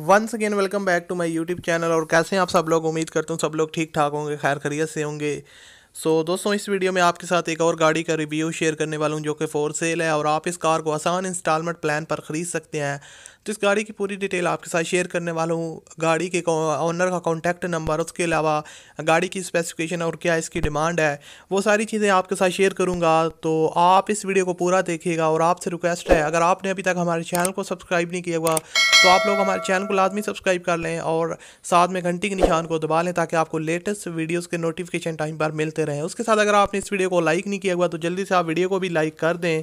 Once again welcome back to my YouTube channel. और कैसे हैं आप सब लोग? उम्मीद करता हूँ सब लोग ठीक ठाक होंगे, खैर खैरियत से होंगे। दोस्तों, इस वीडियो में आपके साथ एक और गाड़ी का रिव्यू शेयर करने वाला हूँ जो कि फॉर सेल है और आप इस कार को आसान इंस्टॉलमेंट प्लान पर ख़रीद सकते हैं। तो इस गाड़ी की पूरी डिटेल आपके साथ शेयर करने वाला हूँ। गाड़ी के ओनर का कॉन्टैक्ट नंबर, उसके अलावा गाड़ी की स्पेसिफिकेशन और क्या इसकी डिमांड है, वो सारी चीज़ें आपके साथ शेयर करूँगा। तो आप इस वीडियो को पूरा देखिएगा। और आपसे रिक्वेस्ट है, अगर आपने अभी तक हमारे चैनल को सब्सक्राइब नहीं किया हुआ तो आप लोग हमारे चैनल को लाजमी सब्सक्राइब कर लें और साथ में घंटी के निशान को दबा लें ताकि आपको लेटेस्ट वीडियोस के नोटिफिकेशन टाइम पर मिलते रहें। उसके साथ अगर आपने इस वीडियो को लाइक नहीं किया हुआ तो जल्दी से आप वीडियो को भी लाइक कर दें।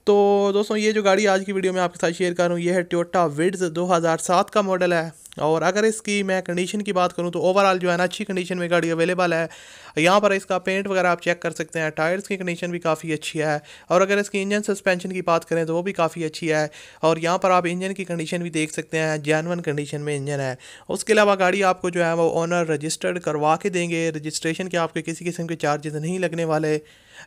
तो दोस्तों, ये जो गाड़ी आज की वीडियो में आपके साथ शेयर कर रहा हूँ, ये है टोयोटा विड्स 2007 का मॉडल है। और अगर इसकी मैं कंडीशन की बात करूँ तो ओवरऑल जो है ना, अच्छी कंडीशन में गाड़ी अवेलेबल है। यहाँ पर इसका पेंट वगैरह आप चेक कर सकते हैं। टायर्स की कंडीशन भी काफ़ी अच्छी है। और अगर इसकी इंजन सस्पेंशन की बात करें तो वो भी काफ़ी अच्छी है। और यहाँ पर आप इंजन की कंडीशन भी देख सकते हैं, जेन्युइन कंडीशन में इंजन है। उसके अलावा गाड़ी आपको जो है वो ओनर रजिस्टर्ड करवा के देंगे। रजिस्ट्रेशन के आपके किसी किस्म के चार्जेस नहीं लगने वाले।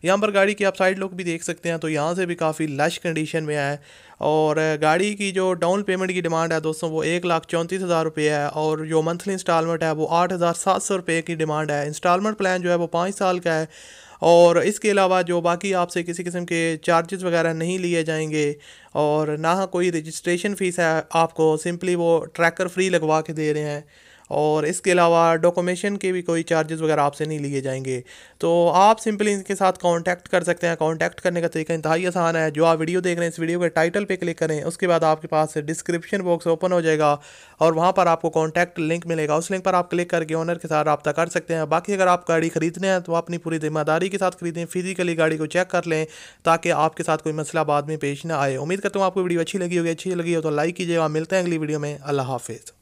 यहाँ पर गाड़ी की आप साइड लुक भी देख सकते हैं, तो यहाँ से भी काफ़ी लश कंडीशन में है। और गाड़ी की जो डाउन पेमेंट की डिमांड है दोस्तों, वो 1,34,000 रुपये है। और जो मंथली इंस्टॉलमेंट है वो 8,700 रुपये की डिमांड है। इंस्टॉलमेंट प्लान जो है वो 5 साल का है। और इसके अलावा जो बाकी आपसे किसी किस्म के चार्जेस वगैरह नहीं लिए जाएंगे और ना कोई रजिस्ट्रेशन फ़ीस है आपको, सिंपली वो ट्रैकर फ्री लगवा के दे रहे हैं। और इसके अलावा डॉक्यूमेंटेशन के भी कोई चार्जेस वगैरह आपसे नहीं लिए जाएंगे। तो आप सिंपली इनके साथ कांटेक्ट कर सकते हैं। कांटेक्ट करने का तरीका इंतहाई आसान है। जो आप वीडियो देख रहे हैं, इस वीडियो के टाइटल पे क्लिक करें, उसके बाद आपके पास डिस्क्रिप्शन बॉक्स ओपन हो जाएगा और वहाँ पर आपको कॉन्टैक्ट लिंक मिलेगा। उस लिंक पर आप क्लिक करके ओनर के साथ रब्ता कर सकते हैं। बाकी अगर आप गाड़ी खरीदने हैं तो आप अपनी पूरी जिम्मेदारी के साथ खरीदें, फिजिकली गाड़ी को चेक कर लें ताकि आपके साथ कोई मसला बाद में पेश ना आए। उम्मीद करता हूँ आपको वीडियो अच्छी लगी होगी। अच्छी लगी हो तो लाइक कीजिएगा। मिलते हैं अगली वीडियो में। अल्लाह हाफिज़।